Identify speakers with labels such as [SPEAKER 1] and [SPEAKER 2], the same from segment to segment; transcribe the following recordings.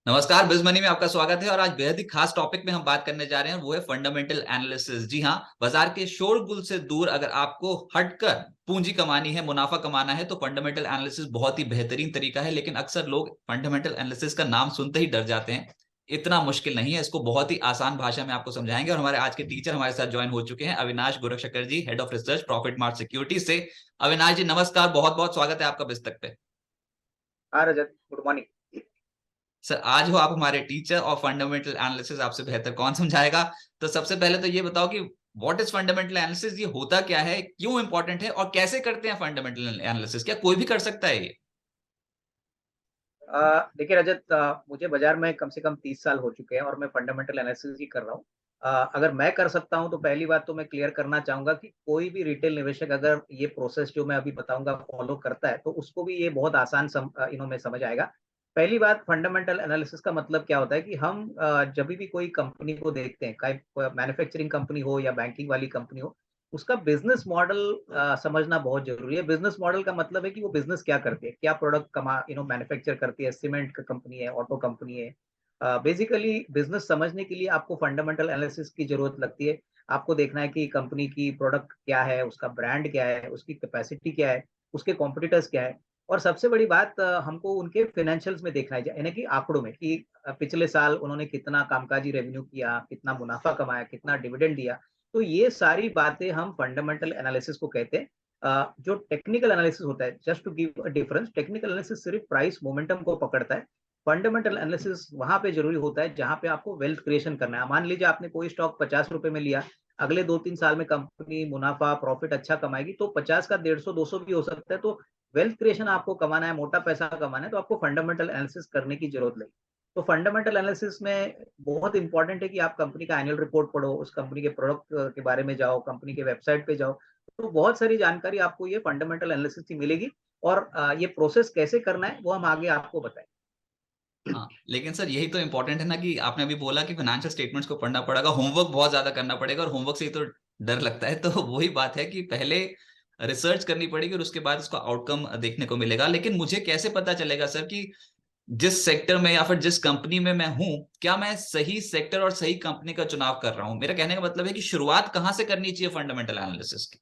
[SPEAKER 1] नमस्कार, बिज मनी में आपका स्वागत है। और आज बेहद ही खास टॉपिक में हम बात करने जा रहे हैं, वो है फंडामेंटल एनालिसिस। जी हाँ, बाजार के शोरगुल से दूर अगर आपको हटकर पूंजी कमानी है, मुनाफा कमाना है, तो फंडामेंटल एनालिसिस बहुत ही बेहतरीन तरीका है। लेकिन अक्सर लोग फंडामेंटल एनालिसिस का नाम सुनते ही डर जाते हैं। इतना मुश्किल नहीं है, इसको बहुत ही आसान भाषा में आपको समझाएंगे। और हमारे आज के टीचर हमारे साथ ज्वाइन हो चुके हैं, Avinash Gorakhshekar ji, head of research, profit mart security से। अविनाश जी नमस्कार, बहुत बहुत स्वागत है आपका बिज तक पे।
[SPEAKER 2] हाँ रजत, गुड मॉर्निंग।
[SPEAKER 1] सर आज हो आप हमारे टीचर, और फंडामेंटल एनालिसिस आपसे बेहतर कौन समझाएगा। तो सबसे पहले तो ये बताओ कि व्हाट इज फंडामेंटल एनालिसिस, ये होता क्या है, क्यों इंपॉर्टेंट है, और कैसे करते हैं फंडामेंटल एनालिसिस, क्या कोई भी कर सकता है ये?
[SPEAKER 2] देखिए रजत, मुझे बाजार में कम से कम 30 साल हो चुके हैं और मैं फंडामेंटल एनालिसिस ही कर रहा हूँ। अगर मैं कर सकता हूँ तो पहली बात तो मैं क्लियर करना चाहूँगा कि कोई भी रिटेल निवेशक अगर ये प्रोसेस जो मैं अभी बताऊँगा फॉलो करता है, तो उसको भी ये बहुत आसान में समझ आएगा। पहली बात, फंडामेंटल एनालिसिस का मतलब क्या होता है कि हम जभी भी कोई कंपनी को देखते हैं, चाहे मैन्युफैक्चरिंग कंपनी हो या बैंकिंग वाली कंपनी हो, उसका बिज़नेस मॉडल समझना बहुत ज़रूरी है। बिज़नेस मॉडल का मतलब है कि वो बिज़नेस क्या करती है, क्या प्रोडक्ट मैन्युफैक्चर करती है, सीमेंट का कंपनी है, ऑटो कंपनी है। बेसिकली बिज़नेस समझने के लिए आपको फंडामेंटल एनालिसिस की ज़रूरत लगती है। आपको देखना है कि कंपनी की प्रोडक्ट क्या है, उसका ब्रांड क्या है, उसकी कैपेसिटी क्या है, उसके कॉम्पिटिटर्स क्या है, और सबसे बड़ी बात हमको उनके फाइनेंशियल्स में देखना है, यानी कि आंकड़ों में कि पिछले साल उन्होंने कितना कामकाजी रेवेन्यू किया, कितना मुनाफा कमाया, कितना डिविडेंड दिया। तो ये सारी बातें हम फंडामेंटल एनालिसिस को कहते हैं। जो टेक्निकल एनालिसिस होता है, just to give a difference, technical analysis सिर्फ प्राइस मोमेंटम को पकड़ता है। फंडामेंटल एनालिसिस वहां पे जरूरी होता है जहां पे आपको वेल्थ क्रिएशन करना है। मान लीजिए आपने कोई स्टॉक 50 रुपए में लिया, अगले 2-3 साल में कंपनी मुनाफा प्रॉफिट अच्छा कमाएगी, तो 50 का 150-200 भी हो सकता है। तो वेल्थ क्रिएशन आपको कमाना है, मोटा पैसा कमाना है, तो आपको फंडामेंटल एनालिसिस करने की जरूरत लगी। तो फंडामेंटल एनालिसिस में बहुत इंपॉर्टेंट है कि आप कंपनी का एनुअल रिपोर्ट पढ़ो, उस कंपनी के प्रोडक्ट के बारे में जाओ, कंपनी के वेबसाइट पे जाओ। तो बहुत सारी जानकारी आपको ये फंडामेंटल एनालिसिस की मिलेगी। और ये प्रोसेस कैसे करना है वो हम आगे आपको बताएं।
[SPEAKER 1] हाँ, लेकिन सर यही तो इंपॉर्टेंट है ना, कि आपने अभी बोला कि फाइनेंशियल स्टेटमेंट्स को पढ़ना पड़ेगा, होमवर्क बहुत ज्यादा करना पड़ेगा, और होमवर्क से ही तो डर लगता है। तो वही बात है कि पहले रिसर्च करनी पड़ेगी और उसके बाद उसका आउटकम देखने को मिलेगा। लेकिन मुझे कैसे पता चलेगा सर कि जिस सेक्टर में या फिर जिस कंपनी में मैं हूं, क्या मैं सही सेक्टर और सही कंपनी का चुनाव कर रहा हूं? मेरा कहने का मतलब है कि शुरुआत कहां से करनी चाहिए फंडामेंटल एनालिसिस की?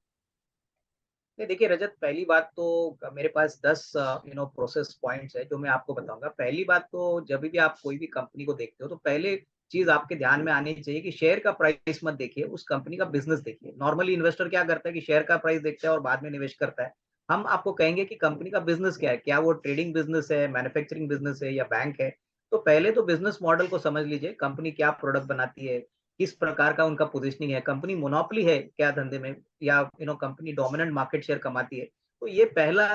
[SPEAKER 2] नहीं, देखिए रजत, पहली बात तो मेरे पास 10 प्रोसेस पॉइंट्स है जो मैं आपको बताऊंगा। पहली बात तो जब भी आप कोई भी कंपनी को देखते हो, तो पहले चीज आपके ध्यान में आनी चाहिए कि शेयर का प्राइस मत देखिए, उस कंपनी का बिजनेस देखिए। नॉर्मली इन्वेस्टर क्या करता है कि शेयर का प्राइस देखता है और बाद में निवेश करता है। हम आपको कहेंगे कि कंपनी का बिजनेस क्या है, क्या वो ट्रेडिंग बिजनेस है, मैन्युफैक्चरिंग बिजनेस है या बैंक है। तो पहले तो बिजनेस मॉडल को समझ लीजिए, कंपनी क्या प्रोडक्ट बनाती है, किस प्रकार का उनका पोजीशनिंग है, कंपनी मोनोपोली है क्या धंधे में, या कंपनी डोमिनेंट मार्केट शेयर कमाती है। तो ये पहला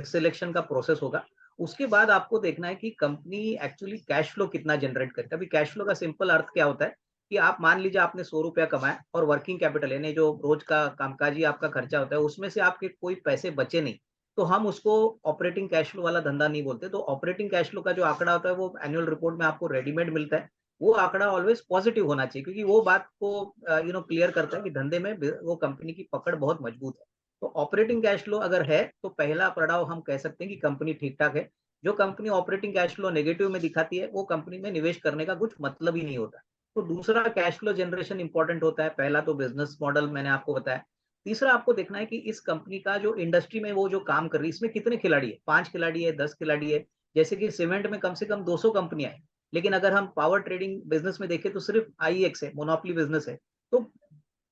[SPEAKER 2] सिलेक्शन का प्रोसेस होगा। उसके बाद आपको देखना है कि कंपनी एक्चुअली कैश फ्लो कितना जनरेट करती है। अभी कैश फ्लो का सिंपल अर्थ क्या होता है कि आप मान लीजिए आपने 100 रुपया कमाया और वर्किंग कैपिटल यानी जो रोज का कामकाजी आपका खर्चा होता है उसमें से आपके कोई पैसे बचे नहीं, तो हम उसको ऑपरेटिंग कैश फ्लो वाला धंधा नहीं बोलते। तो ऑपरेटिंग कैश फ्लो का जो आंकड़ा होता है वो एनुअल रिपोर्ट में आपको रेडीमेड मिलता है। वो आंकड़ा ऑलवेज पॉजिटिव होना चाहिए, क्योंकि वो बात को क्लियर करता है कि धंधे में वो कंपनी की पकड़ बहुत मजबूत है। तो ऑपरेटिंग कैश फ्लो अगर है तो पहला पड़ाव हम कह सकते हैं कि कंपनी ठीक ठाक है। जो company operating cash flow negative में दिखाती है, वो कंपनी में निवेश करने का कुछ मतलब ही नहीं होता। तो दूसरा कैश फ्लो जनरेशन इंपॉर्टेंट होता है। पहला तो बिजनेस मॉडल मैंने आपको बताया। तीसरा आपको देखना है कि इस कंपनी का जो इंडस्ट्री में वो जो काम कर रही है, इसमें कितने खिलाड़ी है, 5 खिलाड़ी है, 10 खिलाड़ी है। जैसे कि सीमेंट में कम से कम 200 कंपनियां हैं, लेकिन अगर हम पावर ट्रेडिंग बिजनेस में देखें तो सिर्फ आईएक्स है, मोनोपोली बिजनेस है। तो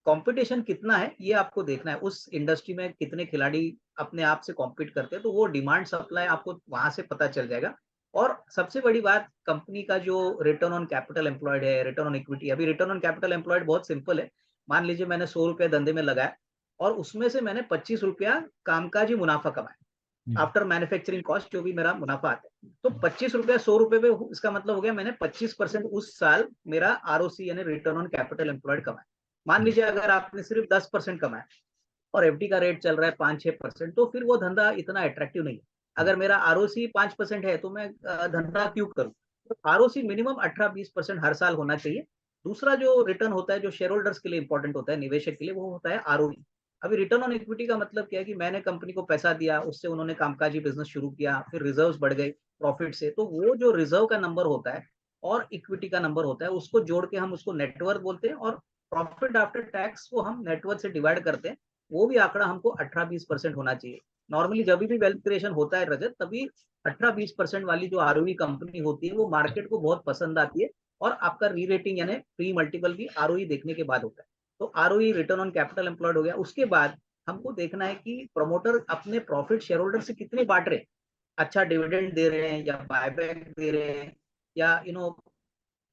[SPEAKER 2] कंपटीशन कितना है ये आपको देखना है, उस इंडस्ट्री में कितने खिलाड़ी अपने आप से कॉम्पीट करते हैं, तो वो डिमांड सप्लाई आपको वहां से पता चल जाएगा। और सबसे बड़ी बात, कंपनी का जो रिटर्न ऑन कैपिटल एम्प्लॉयड है, रिटर्न ऑन इक्विटी। अभी रिटर्न ऑन कैपिटल एम्प्लॉयड बहुत सिंपल है। मान लीजिए मैंने 100 रुपया धंधे में लगाया और उसमें से मैंने 25 रुपया कामकाजी मुनाफा कमाया, आफ्टर मैन्युफैक्चरिंग कॉस्ट जो भी मेरा मुनाफा आता है। तो 25 रुपया 100 रुपए पे इसका मतलब हो गया मैंने 25% उस साल मेरा आरओसी यानी रिटर्न ऑन कैपिटल एम्प्लॉयड कमाया। मान लीजिए अगर आपने सिर्फ 10% कमाया और एफडी का रेट चल रहा है 5-6%, तो फिर वो धंधा इतना अट्रैक्टिव नहीं है। अगर मेरा आरओसी 5% है तो मैं धंधा क्यों करूं? तो आरओसी मिनिमम 18-20% हर साल होना चाहिए। दूसरा जो रिटर्न होता है, जो शेयर होल्डर्स के लिए इंपॉर्टेंट होता है, निवेशक के लिए, वो होता है आरओई। अभी रिटर्न ऑन इक्विटी का मतलब क्या है कि मैंने कंपनी को पैसा दिया, उससे उन्होंने कामकाजी बिजनेस शुरू किया, फिर रिजर्व्स बढ़ गए प्रॉफिट से, तो वो जो रिजर्व का नंबर होता है और इक्विटी का नंबर होता है, उसको जोड़ के हम उसको नेटवर्थ बोलते हैं, और प्रॉफिट आफ्टर टैक्स को हम नेटवर्थ से डिवाइड करते हैं। वो भी आंकड़ा हमको 18-20% होना चाहिए। नॉर्मली जब भी वेल्थ क्रिएशन होता है रजत, तभी 18-20% वाली जो आरओई कंपनी होती है वो मार्केट को बहुत पसंद आती है, और आपका री रेटिंग यानी प्री मल्टीपल भी आरओई देखने के बाद होता है। तो ROE return on capital employed हो गया। उसके बाद हमको देखना है कि प्रमोटर अपने प्रॉफिट शेयर होल्डर से कितने बांट रहे हैं, अच्छा डिविडेंड दे रहे हैं या बायबैक दे रहे हैं, या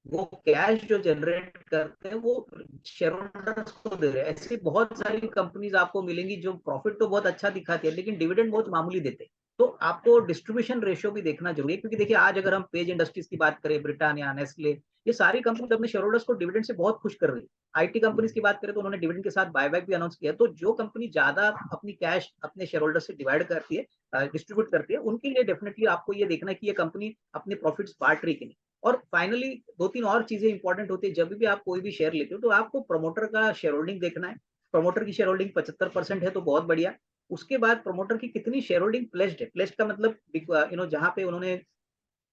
[SPEAKER 2] वो कैश जो जनरेट करते हैं वो शेयर होल्डर्स को दे रहे हैं। ऐसी बहुत सारी कंपनीज आपको मिलेंगी जो प्रॉफिट तो बहुत अच्छा दिखाती है लेकिन डिविडेंड बहुत मामूली देते हैं। तो आपको डिस्ट्रीब्यूशन रेशियो भी देखना जरूरी है, क्योंकि देखिए आज अगर हम पेज इंडस्ट्रीज की बात करें, ब्रिटानिया, नेस्ले, ये सारी कंपनी अपने शेयर होल्डर्स को डिविडेंड से बहुत खुश कर रही है। आईटी कंपनीज की बात करें तो उन्होंने डिविडेंड के साथ बायबैक भी अनाउंस किया। तो जो कंपनी ज्यादा अपनी कैश अपने शेयर होल्डर से डिवाइड करती है, डिस्ट्रीब्यूट करती है, उनके लिए डेफिनेटली आपको ये देखना है कि ये कंपनी अपने प्रॉफिट्स बांट रही कि नहीं। और फाइनली 2-3 और चीजें इंपॉर्टेंट होती है, जब भी आप कोई भी शेयर लेते हो तो आपको प्रमोटर का शेयर होल्डिंग देखना है। प्रमोटर की शेयर होल्डिंग 75% है तो बहुत बढ़िया। उसके बाद प्रमोटर की कितनी शेयर होल्डिंग प्लेज्ड है। प्लेज्ड का मतलब जहाँ पे उन्होंने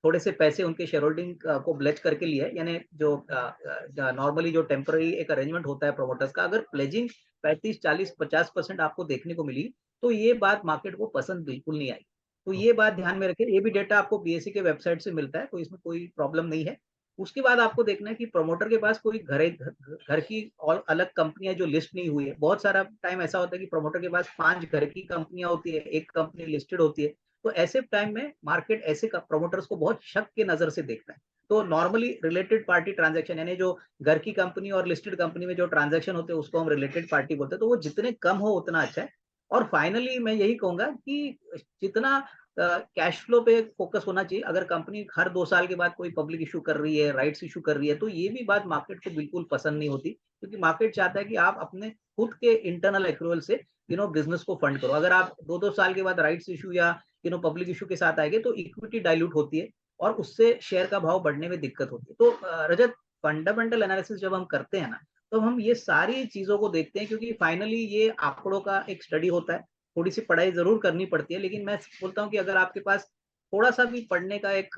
[SPEAKER 2] थोड़े से पैसे उनके शेयर होल्डिंग को प्लेज करके लिए, यानी जो नॉर्मली जो टेम्पररी एक अरेंजमेंट होता है प्रमोटर्स का, अगर प्लेजिंग 35-40-50% आपको देखने को मिली, तो ये बात मार्केट को पसंद बिल्कुल नहीं आई। तो ये बात ध्यान में रखें। ये भी डेटा आपको बीएसई के वेबसाइट से मिलता है, तो इसमें कोई प्रॉब्लम नहीं है। उसके बाद आपको देखना है कि प्रमोटर के पास कोई घर की और अलग कंपनियां जो लिस्ट नहीं हुई है। बहुत सारा टाइम ऐसा होता है कि प्रमोटर के पास 5 घर की कंपनियां होती है, एक कंपनी लिस्टेड होती है। तो ऐसे टाइम में मार्केट ऐसे प्रमोटर्स को बहुत शक के नजर से देखता है। तो नॉर्मली रिलेटेड पार्टी ट्रांजैक्शन, यानी जो घर की कंपनी और लिस्टेड कंपनी में जो ट्रांजैक्शन होते हैं उसको हम रिलेटेड पार्टी बोलते हैं। तो वो जितने कम हो उतना अच्छा है। और फाइनली मैं यही कहूंगा कि जितना कैश फ्लो पे फोकस होना चाहिए। अगर कंपनी हर 2 साल के बाद कोई पब्लिक इशू कर रही है, राइट्स इशू कर रही है, तो ये भी बात मार्केट को बिल्कुल पसंद नहीं होती, क्योंकि मार्केट चाहता है कि आप अपने खुद के इंटरनल एक्रूवल से बिजनेस को फंड करो। अगर आप 2-2 साल के बाद राइट्स इशू या पब्लिक इशू के साथ आएंगे तो इक्विटी डाइल्यूट होती है और उससे शेयर का भाव बढ़ने में दिक्कत होती है। तो रजत, फंडामेंटल एनालिसिस जब हम करते हैं ना, तो हम ये सारी चीजों को देखते हैं, क्योंकि फाइनली ये आंकड़ों का एक स्टडी होता है। थोड़ी सी पढ़ाई जरूर करनी पड़ती है, लेकिन मैं बोलता हूँ कि अगर आपके पास थोड़ा सा भी पढ़ने का एक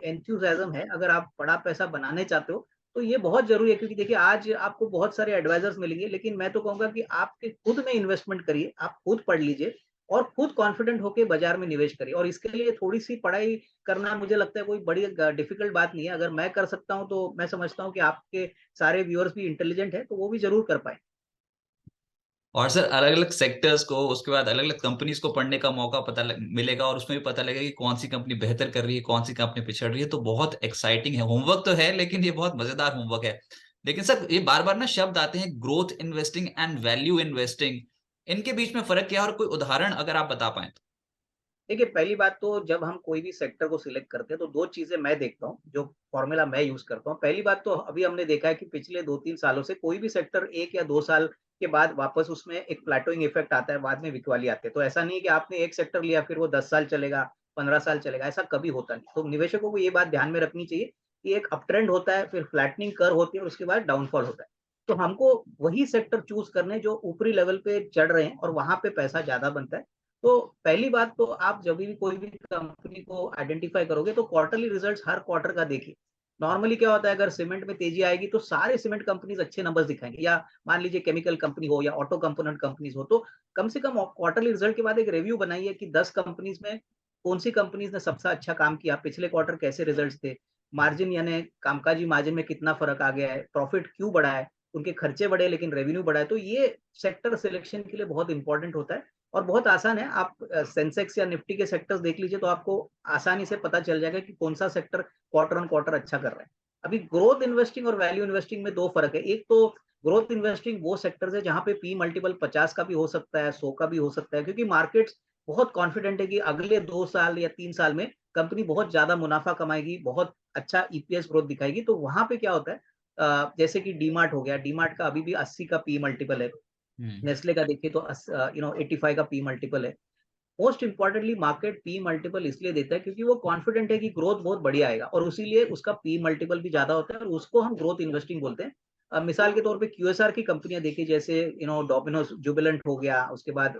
[SPEAKER 2] एंथुसियाज्म है, अगर आप बड़ा पैसा बनाने चाहते हो, तो ये बहुत जरूरी है। क्योंकि देखिए आज आपको बहुत सारे एडवाइजर्स मिलेंगे, लेकिन मैं तो कहूंगा कि आपके खुद में इन्वेस्टमेंट करिए, आप खुद पढ़ लीजिए और खुद कॉन्फिडेंट होकर बाजार में निवेश करिए। और इसके लिए थोड़ी सी पढ़ाई करना मुझे लगता है कोई बड़ी डिफिकल्ट बात नहीं है। अगर मैं कर सकता हूं तो मैं समझता हूं कि आपके सारे व्यूअर्स भी इंटेलिजेंट है, तो वो भी जरूर कर पाए।
[SPEAKER 1] और सर अलग अलग सेक्टर्स को, उसके बाद अलग अलग कंपनीज को पढ़ने का मौका मिलेगा, और उसमें भी पता लगेगा कि कौन सी कंपनी बेहतर कर रही है, कौन सी कंपनी पिछड़ रही है। तो बहुत एक्साइटिंग है, होमवर्क तो है लेकिन ये बहुत मजेदार होमवर्क है। लेकिन सर ये बार बार ना शब्द आते हैं, growth investing and value investing, इनके बीच में फर्क क्या है, और कोई उदाहरण अगर आप बता पाए तो।
[SPEAKER 2] देखिए, पहली बात तो जब हम कोई भी सेक्टर को सिलेक्ट करते हैं तो 2 चीज़ें मैं देखता हूँ, जो फ़ॉर्मूला मैं यूज़ करता हूँ। पहली बात तो अभी हमने देखा है कि पिछले 2-3 सालों से कोई भी सेक्टर 1 या 2 साल के बाद वापस उसमें एक प्लेटोइंग इफ़ेक्ट आता है, बाद में बिकवाली आती है। तो ऐसा नहीं है कि आपने एक सेक्टर लिया फिर वो 10 साल चलेगा, 15 साल चलेगा, ऐसा कभी होता नहीं। तो निवेशकों को ये बात ध्यान में रखनी चाहिए कि एक अप ट्रेंड होता है, फिर फ्लैटनिंग कर्व होती है और उसके बाद डाउनफॉल होता है। तो हमको वही सेक्टर चूज़ करने हैं जो ऊपरी लेवल पे चढ़ रहे हैं और वहाँ पे पैसा ज़्यादा बनता है। तो पहली बात तो आप जब भी कोई भी कंपनी को आइडेंटिफाई करोगे तो क्वार्टरली रिजल्ट्स हर क्वार्टर का देखिए। नॉर्मली क्या होता है, अगर सीमेंट में तेजी आएगी तो सारे सीमेंट कंपनीज अच्छे नंबर्स दिखाएंगे, या मान लीजिए केमिकल कंपनी हो या ऑटो कंपोनेंट कंपनीज हो, तो कम से कम क्वार्टरली रिजल्ट के बाद एक रिव्यू बनाइए कि 10 कंपनीज में कौन सी कंपनीज ने सबसे अच्छा काम किया, पिछले क्वार्टर कैसे रिजल्ट थे, मार्जिन यानी कामकाजी मार्जिन में कितना फर्क आ गया है, प्रॉफिट क्यों बढ़ा है, उनके खर्चे बढ़े लेकिन रेवेन्यू बढ़ा है। तो ये सेक्टर सिलेक्शन के लिए बहुत इंपॉर्टेंट होता है और बहुत आसान है। आप सेंसेक्स या निफ्टी के सेक्टर्स देख लीजिए तो आपको आसानी से पता चल जाएगा कि कौन सा सेक्टर क्वार्टर ऑन क्वार्टर अच्छा कर रहा है। अभी ग्रोथ इन्वेस्टिंग और वैल्यू इन्वेस्टिंग में 2 फर्क है। एक तो ग्रोथ इन्वेस्टिंग वो सेक्टर्स है जहां पे पी मल्टीपल 50 का भी हो सकता है, 100 का भी हो सकता है, क्योंकि मार्केट्स बहुत कॉन्फिडेंट है कि अगले 2 साल या 3 साल में कंपनी बहुत ज्यादा मुनाफा कमाएगी, बहुत अच्छा ईपीएस ग्रोथ दिखाएगी। तो वहां पे क्या होता है, जैसे कि डीमार्ट हो गया, डीमार्ट का अभी भी 80 का पी मल्टीपल है।
[SPEAKER 1] हम्म।
[SPEAKER 2] नेस्ले का देखिए तो 85 का पी मल्टीपल है। Most importantly market P multiple इसलिए देता है क्योंकि वो कॉन्फिडेंट है कि ग्रोथ बहुत बढ़िया आएगा और उसीलिए उसका पी मल्टीपल भी ज्यादा होता है और उसको हम ग्रोथ इन्वेस्टिंग बोलते हैं। मिसाल के तौर पे क्यूएसआर की कंपनियां देखिए, जैसे डोमिनोज जुबिलेंट हो गया, उसके बाद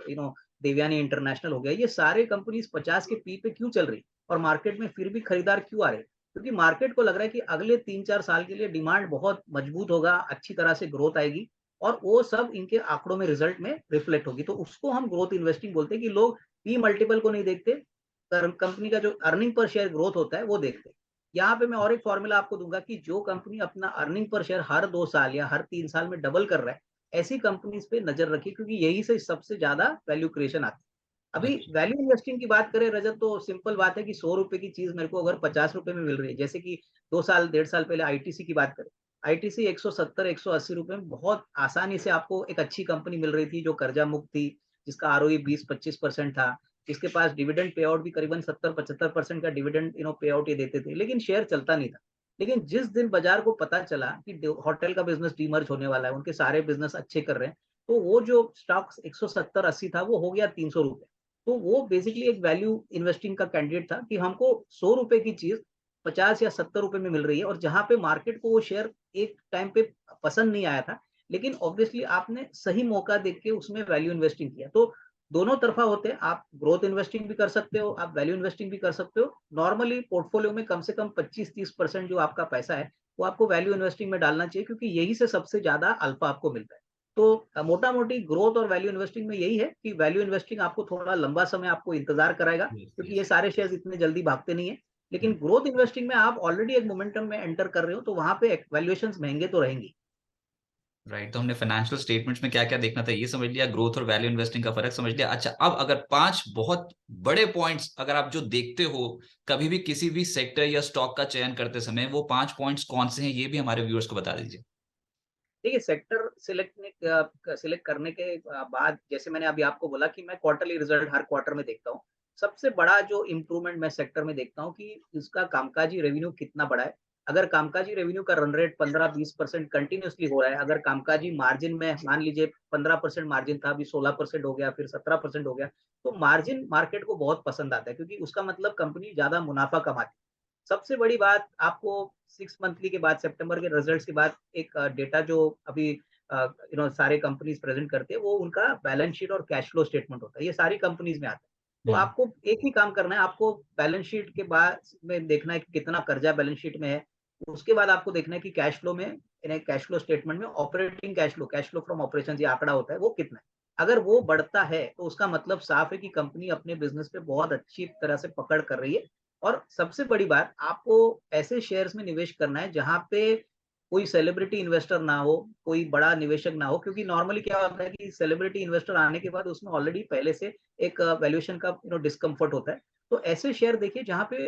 [SPEAKER 2] देवयानी इंटरनेशनल हो गया, ये सारे कंपनीज 50 के पी पे क्यों चल रही और मार्केट में फिर भी खरीदार क्यों आ रहे? क्योंकि मार्केट को लग रहा है कि अगले 3-4 साल के लिए डिमांड बहुत मजबूत होगा, अच्छी तरह से ग्रोथ आएगी और वो सब इनके आंकड़ों में, रिजल्ट में रिफ्लेक्ट होगी। तो उसको हम ग्रोथ इन्वेस्टिंग बोलते हैं कि लोग पी मल्टीपल को नहीं देखते, कंपनी का जो अर्निंग पर शेयर ग्रोथ होता है वो देखते हैं। यहाँ पे मैं और एक फॉर्मूला आपको दूंगा कि जो कंपनी अपना अर्निंग पर शेयर हर 2 साल या हर 3 साल में डबल कर रहा है, ऐसी कंपनीज पे नजर रखिए, क्योंकि यही से सबसे ज्यादा वैल्यू क्रिएशन आती है। अभी
[SPEAKER 1] अच्छा।
[SPEAKER 2] वैल्यू इन्वेस्टिंग की बात करें रजत, तो सिंपल बात है कि 100 रुपए की चीज मेरे को अगर 50 रुपए में मिल रही है, जैसे कि 2 साल 1.5 साल पहले आईटीसी की बात करें, आईटीसी 170-180 रुपए में बहुत आसानी से आपको एक अच्छी कंपनी मिल रही थी, जो कर्जा मुक्त थी, जिसका आरओई 20-25% था, जिसके पास डिविडेंड पे आउट भी करीबन 70-75% का डिविडेंड पे आउट ये देते थे, लेकिन शेयर चलता नहीं था। लेकिन जिस दिन बाजार को पता चला कि होटल का बिजनेस डीमर्ज होने वाला है, उनके सारे बिजनेस अच्छे कर रहे हैं, तो वो जो स्टॉक 170-80 था वो हो गया 300 रुपए। तो वो बेसिकली एक वैल्यू इन्वेस्टिंग का कैंडिडेट था कि हमको 100 रुपए की चीज 50 या 70 रुपए में मिल रही है, और जहां पे मार्केट को वो शेयर एक टाइम पे पसंद नहीं आया था, लेकिन ऑब्वियसली आपने सही मौका देख के उसमें वैल्यू इन्वेस्टिंग किया। तो दोनों तरफा होते हैं, आप ग्रोथ इन्वेस्टिंग भी कर सकते हो, आप वैल्यू इन्वेस्टिंग भी कर सकते हो। नॉर्मली पोर्टफोलियो में कम से कम 25-30% जो आपका पैसा है वो आपको वैल्यू इन्वेस्टिंग में डालना चाहिए, क्योंकि यही से सबसे ज्यादा अल्फा आपको मिलता है। तो मोटा मोटी ग्रोथ और वैल्यू इन्वेस्टिंग में यही है कि वैल्यू इन्वेस्टिंग आपको थोड़ा लंबा समय आपको इंतजार कराएगा,
[SPEAKER 1] यस,
[SPEAKER 2] क्योंकि
[SPEAKER 1] यस।
[SPEAKER 2] ये सारे शेयर्स इतने जल्दी भागते नहीं है। लेकिन ग्रोथ इन्वेस्टिंग में आप ऑलरेडी एक मोमेंटम में एंटर कर रहे हो, तो वहां पे वैल्यूएशन महंगे तो रहेंगे।
[SPEAKER 1] राइट, तो हमने फाइनेंशियल स्टेटमेंट्स में क्या क्या देखना था ये समझ लिया, ग्रोथ और वैल्यू इन्वेस्टिंग का फर्क समझ लिया। अच्छा, अब अगर 5 बहुत बड़े पॉइंट्स अगर आप जो देखते हो कभी भी किसी भी सेक्टर या स्टॉक का चयन करते समय, वो 5 पॉइंट्स कौन से हैं, ये भी हमारे व्यूअर्स को बता दीजिए।
[SPEAKER 2] देखिए, सेक्टर सिलेक्ट करने के बाद, जैसे मैंने अभी आपको बोला कि मैं क्वार्टरली रिजल्ट हर क्वार्टर में देखता हूँ। सबसे बड़ा जो इम्प्रूवमेंट मैं सेक्टर में देखता हूँ कि इसका कामकाजी रेवेन्यू कितना बड़ा है। अगर कामकाजी रेवेन्यू का रन रेट 15-20% कंटिन्यूअसली हो रहा है, अगर कामकाजी मार्जिन में मान लीजिए 15% मार्जिन था, अभी 16% हो गया, फिर 17% हो गया, तो मार्जिन मार्केट को बहुत पसंद आता है, क्योंकि उसका मतलब कंपनी ज्यादा मुनाफा कमाती है। सबसे बड़ी बात आपको 6 मंथली के बाद, सितंबर के रिजल्ट्स के बाद एक डेटा जो अभी सारे कंपनीज प्रेजेंट करते हैं, वो उनका बैलेंस शीट और कैश फ्लो स्टेटमेंट होता है। ये सारी कंपनीज में आता है। तो
[SPEAKER 1] हम्म।
[SPEAKER 2] आपको एक ही काम करना है, आपको बैलेंस शीट के बाद में देखना है कि कितना कर्जा बैलेंस शीट में है। उसके बाद आपको देखना है कि कैश फ्लो में, यानी कैश फ्लो स्टेटमेंट में operating cash flow from operation ये आंकड़ा होता है, वो कितना है। अगर वो बढ़ता है तो उसका मतलब साफ है कि कंपनी अपने बिजनेस पे बहुत अच्छी तरह से पकड़ कर रही है। और सबसे बड़ी बात, आपको ऐसे शेयर्स में निवेश करना है जहां पे कोई सेलिब्रिटी इन्वेस्टर ना हो, कोई बड़ा निवेशक ना हो, क्योंकि नॉर्मली क्या होता है कि सेलिब्रिटी इन्वेस्टर आने के बाद उसमें ऑलरेडी पहले से एक वैल्यूएशन का डिस्कम्फर्ट होता है। तो ऐसे शेयर देखिए जहां पे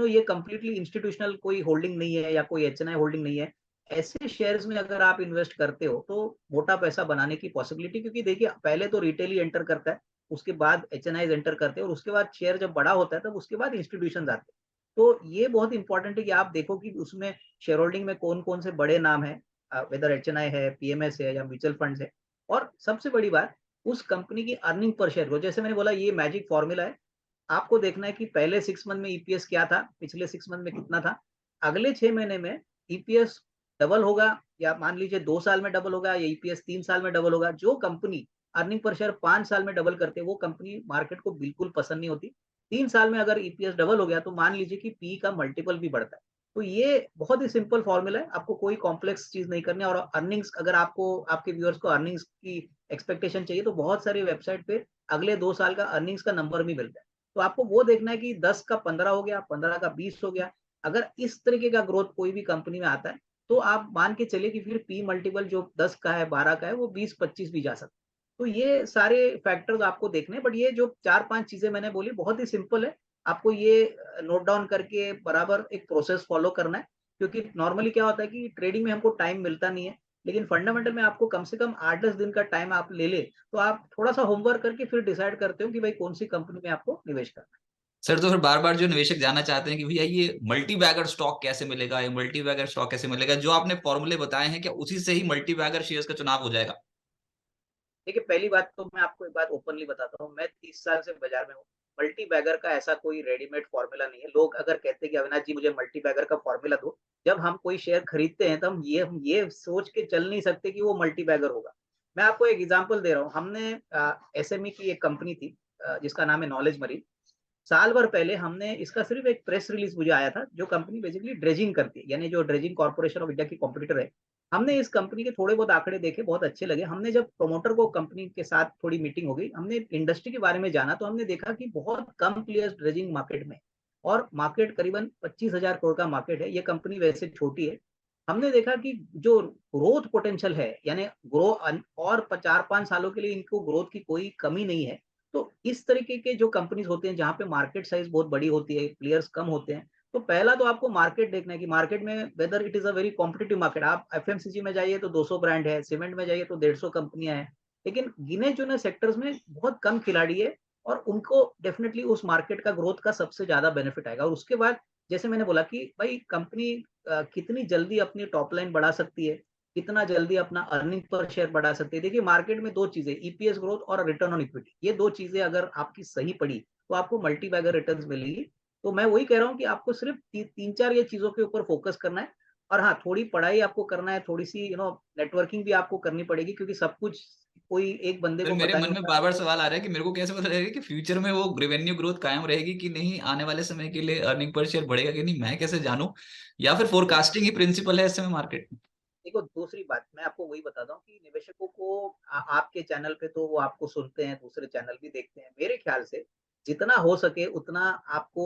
[SPEAKER 2] ये कंप्लीटली इंस्टीट्यूशनल कोई होल्डिंग नहीं है या कोई एचएनआई होल्डिंग नहीं है। ऐसे शेयर्स में अगर आप इन्वेस्ट करते हो तो मोटा पैसा बनाने की पॉसिबिलिटी, क्योंकि देखिए पहले तो रिटेल ही एंटर करता है, उसके बाद एचएनआई एंटर करते हैं, और उसके बाद शेयर जब बड़ा होता है तब उसके बाद इंस्टीट्यूशन आते हैं। तो ये बहुत इंपॉर्टेंट है कि आप देखो कि उसमें शेयर होल्डिंग में कौन कौन से बड़े नाम है, वेदर एचएनआई है, पीएमएस है या म्यूचुअल फंड्स है। और सबसे बड़ी बात, उस कंपनी की अर्निंग पर शेयर को, जैसे मैंने बोला ये मैजिक फॉर्मूला है। आपको देखना है कि पहले 6 मंथ में ईपीएस क्या था, पिछले 6 मंथ में कितना था, अगले 6 महीने में ईपीएस डबल होगा, या मान लीजिए 2 साल में डबल होगा, या ईपीएस 3 साल में डबल होगा। जो कंपनी अर्निंग पर शेयर 5 साल में डबल करते हैं, वो कंपनी मार्केट को बिल्कुल पसंद नहीं होती। 3 साल में अगर ईपीएस डबल हो गया तो मान लीजिए कि पी का मल्टीपल भी बढ़ता है। तो ये बहुत ही सिंपल फॉर्मूला है, आपको कोई कॉम्प्लेक्स चीज नहीं करनी है। और अर्निंग्स, अगर आपको आपके व्यूअर्स को अर्निंग्स की एक्सपेक्टेशन चाहिए, तो बहुत सारी वेबसाइट पे अगले 2 साल का अर्निंग्स का नंबर भी मिलता है। तो आपको वो देखना है कि 10 का 15 हो गया, 15 का 20 हो गया। अगर इस तरीके का ग्रोथ कोई भी कंपनी में आता है, तो आप मान के चलिए कि फिर पी मल्टीपल जो 10 का है, 12 का है, वो 20-25 भी जा सकता है। तो ये सारे फैक्टर्स आपको देखने हैं, बट ये जो 4-5 चीजें मैंने बोली बहुत ही सिंपल है। आपको ये नोट डाउन करके बराबर एक प्रोसेस फॉलो करना है, क्योंकि नॉर्मली क्या होता है कि ट्रेडिंग में हमको टाइम मिलता नहीं है, लेकिन फंडामेंटल में आपको कम से कम 8-10 दिन का टाइम आप ले ले, तो आप थोड़ा सा होमवर्क करके फिर डिसाइड करते हो कि भाई कौन सी कंपनी में आपको निवेश करना है।
[SPEAKER 1] सर, तो फिर बार बार जो निवेशक जानना चाहते हैं कि भैया ये मल्टी बैगर स्टॉक कैसे मिलेगा, ये मल्टी बैगर स्टॉक कैसे मिलेगा, जो आपने फॉर्मूले बताए हैं क्या उसी से ही मल्टी बैगर शेयर्स का चुनाव हो जाएगा?
[SPEAKER 2] देखिए, पहली बात तो मैं आपको एक बात ओपनली बताता हूँ, मैं 30 साल से बाजार में हूँ। मल्टी बैगर का ऐसा कोई रेडीमेड फॉर्मूला नहीं है। लोग अगर कहते हैं कि अविनाश जी मुझे मल्टी बैगर का फॉर्मूला दो, जब हम कोई शेयर खरीदते हैं तो हम ये सोच के चल नहीं सकते कि वो मल्टी बैगर होगा। मैं आपको एक एग्जांपल दे रहा हूँ। हमने एसएमई की एक कंपनी थी जिसका नाम है नॉलेज मरीन। साल भर पहले हमने इसका सिर्फ एक प्रेस रिलीज मुझे आया था, जो कंपनी बेसिकली ड्रेजिंग करती है, यानी जो ड्रेजिंग कॉर्पोरेशन ऑफ इंडिया की कॉम्पिटिटर है। हमने इस कंपनी के थोड़े बहुत आंकड़े देखे, बहुत अच्छे लगे। हमने जब प्रमोटर को कंपनी के साथ थोड़ी मीटिंग हो गई, हमने इंडस्ट्री के बारे में जाना, तो हमने देखा कि बहुत कम प्लेयर्स ड्रेजिंग मार्केट में, और मार्केट करीबन 25,000 करोड़ का मार्केट है। ये कंपनी वैसे छोटी है। हमने देखा कि जो ग्रोथ पोटेंशियल है, यानी ग्रो और 4-5 सालों के लिए इनको ग्रोथ की कोई कमी नहीं है। तो इस तरीके के जो कंपनीज होते हैं जहाँ पे मार्केट साइज बहुत बड़ी होती है, प्लेयर्स कम होते हैं, तो पहला तो आपको मार्केट देखना है कि मार्केट में whether it is a very competitive market. आप एफएमसीजी में जाइए तो 200 ब्रांड है, सीमेंट में जाइए तो 150 कंपनियां हैं, लेकिन गिने चुने सेक्टर्स में बहुत कम खिलाड़ी है, और उनको डेफिनेटली उस मार्केट का ग्रोथ का सबसे ज्यादा बेनिफिट आएगा। और उसके बाद जैसे मैंने बोला कि भाई कंपनी कितनी जल्दी अपनी टॉप लाइन बढ़ा सकती है, कितना जल्दी अपना अर्निंग पर शेयर बढ़ा सकते हैं। देखिए मार्केट में दो चीजें, ईपीएस ग्रोथ और रिटर्न ऑन इक्विटी, ये दो चीजें अगर आपकी सही पड़ी तो आपको मल्टी बैगर रिटर्न्स मिलेगी। तो मैं वही कह रहा हूँ कि आपको सिर्फ तीन चार ये चीजों के ऊपर फोकस करना है। और हाँ, थोड़ी पढ़ाई आपको करना है, थोड़ी सी नेटवर्किंग भी आपको करनी पड़ेगी, क्योंकि सब कुछ कोई एक बंदे
[SPEAKER 1] फिर
[SPEAKER 2] को
[SPEAKER 1] मेरे
[SPEAKER 2] पता नहीं
[SPEAKER 1] मन में
[SPEAKER 2] होता।
[SPEAKER 1] बार बार सवाल आ रहा है कि मेरे को कैसे पता लगेगा कि फ्यूचर में वो रेवेन्यू ग्रोथ कायम रहेगी कि नहीं, आने वाले समय के लिए अर्निंग पर शेयर बढ़ेगा कि नहीं, मैं कैसे जानूं? या फिर फोरकास्टिंग ही प्रिंसिपल है इस समय मार्केट में?
[SPEAKER 2] देखो दूसरी बात मैं आपको वही बताता हूँ कि निवेशकों को आपके चैनल पे तो वो आपको सुनते हैं, दूसरे चैनल भी देखते हैं। मेरे ख्याल से जितना हो सके उतना आपको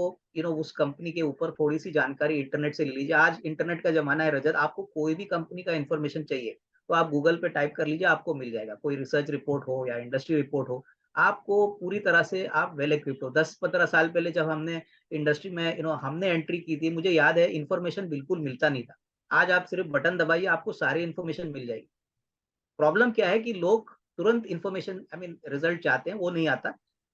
[SPEAKER 2] उस कंपनी के ऊपर थोड़ी सी जानकारी इंटरनेट से ले लीजिए। आज इंटरनेट का जमाना है रजत, आपको कोई भी कंपनी का इंफॉर्मेशन चाहिए तो आप गूगल पे टाइप कर लीजिए, आपको मिल जाएगा। कोई रिसर्च रिपोर्ट हो या इंडस्ट्री रिपोर्ट हो, आपको पूरी तरह से आप वेल इक्विप्ड हो। 10-15 साल पहले जब हमने इंडस्ट्री में हमने एंट्री की थी, मुझे याद है इन्फॉर्मेशन बिल्कुल मिलता नहीं था। आज आप सिर्फ बटन दबाइए, आपको सारी इन्फॉर्मेशन मिल जाएगी। प्रॉब्लम क्या है कि लोग तुरंत इन्फॉर्मेशन रिजल्ट चाहते हैं, वो नहीं आता।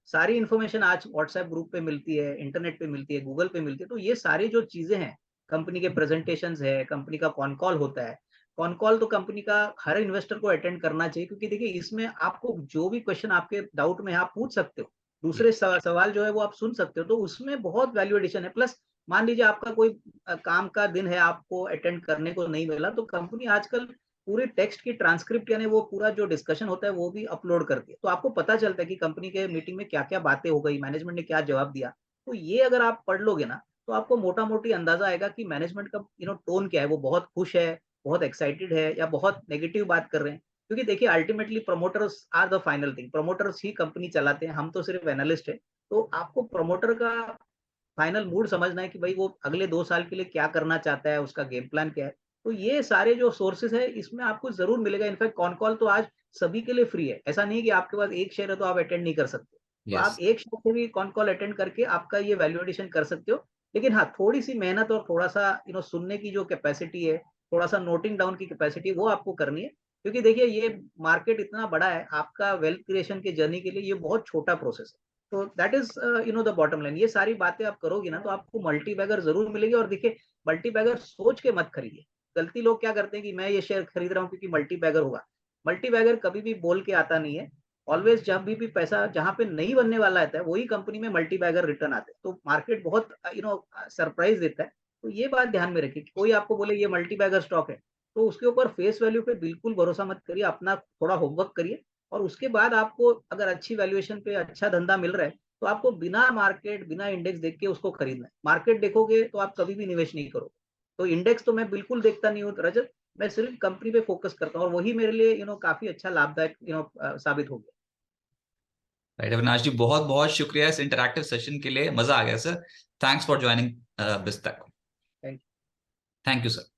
[SPEAKER 2] सारी इन्फॉर्मेशन आज व्हाट्सएप ग्रुप पे मिलती है, इंटरनेट पे मिलती है, गूगल पे मिलती है। तो ये सारी जो चीजें हैं, कंपनी के प्रेजेंटेशंस है, कंपनी का कॉन कॉल होता है। कॉन कॉल तो कंपनी का हर इन्वेस्टर को अटेंड करना चाहिए, क्योंकि देखिए इसमें आपको जो भी क्वेश्चन आपके डाउट में है आप पूछ सकते हो, दूसरे सवाल जो है वो आप सुन सकते हो। तो उसमें बहुत वैल्यू एडिशन है। प्लस मान लीजिए आपका कोई काम का दिन है, आपको अटेंड करने को नहीं मिला, तो कंपनी आजकल पूरे टेक्स्ट की ट्रांसक्रिप्ट, यानी वो पूरा जो डिस्कशन होता है वो भी अपलोड करती है। तो आपको पता चलता है कि कंपनी के मीटिंग में क्या क्या बातें हो गई, मैनेजमेंट ने क्या जवाब दिया। तो ये अगर आप पढ़ लोगे ना, तो आपको मोटा मोटी अंदाजा आएगा कि मैनेजमेंट का टोन क्या है, वो बहुत खुश है, बहुत एक्साइटेड है, या बहुत नेगेटिव बात कर रहे हैं। क्योंकि देखिए ultimately promoters are the final thing, promoters ही कंपनी चलाते हैं, हम तो सिर्फ एनालिस्ट है। तो आपको प्रमोटर का फाइनल मूड समझना है कि भाई वो अगले 2 साल के लिए क्या करना चाहता है, उसका गेम प्लान क्या है। तो ये सारे जो सोर्सेस है इसमें आपको जरूर मिलेगा। इनफैक्ट कॉन कॉल तो आज सभी के लिए फ्री है, ऐसा नहीं कि आपके पास एक शेयर है तो आप अटेंड नहीं कर सकते। तो
[SPEAKER 1] यस।
[SPEAKER 2] आप एक शेयर से भी कॉन कॉल अटेंड करके आपका ये वैल्यूएडिशन कर सकते हो। लेकिन हाँ, थोड़ी सी मेहनत और थोड़ा सा सुनने की जो कैपेसिटी है, थोड़ा सा नोटिंग डाउन की कैपेसिटी, वो आपको करनी है। क्योंकि देखिए ये मार्केट इतना बड़ा है, आपका वेल्थ क्रिएशन के जर्नी के लिए ये बहुत छोटा प्रोसेस है। तो that is the bottom line. ये सारी बातें आप करोगी ना तो आपको मल्टी बैगर जरूर मिलेगी। और देखिए मल्टी बैगर सोच के मत खरीदिए। गलती लोग क्या करते हैं कि मैं ये शेयर खरीद रहा हूँ क्योंकि मल्टी बैगर होगा। मल्टी बैगर कभी भी बोल के आता नहीं है। ऑलवेज जब भी पैसा जहां पे नहीं बनने वाला रहता है, वही कंपनी में मल्टी बैगर रिटर्न आते हैं। तो मार्केट बहुत सरप्राइज देता है। तो ये बात ध्यान में रखिए कि कोई आपको बोले ये मल्टी बैगर स्टॉक है, तो उसके ऊपर फेस वैल्यू पे बिल्कुल भरोसा मत करिए। अपना थोड़ा होमवर्क करिए, और उसके बाद आपको अगर अच्छी वैल्यूएशन पे अच्छा धंधा मिल रहा है, तो आपको बिना मार्केट, बिना इंडेक्स देख के उसको खरीदना है। मार्केट देखोगे तो आप कभी भी निवेश नहीं करोगे। तो इंडेक्स तो मैं बिल्कुल देखता नहीं हूँ रजत, मैं सिर्फ कंपनी पे फोकस करता हूँ, और वही मेरे लिए काफी अच्छा लाभदायक साबित हो गया।
[SPEAKER 1] राइट अविनाश जी, बहुत बहुत शुक्रिया इस इंटरैक्टिव सेशन के लिए, मजा आ गया सर। थैंक्स फॉर ज्वाइनिंग बिस्तर।
[SPEAKER 2] Thank
[SPEAKER 1] thank you sir.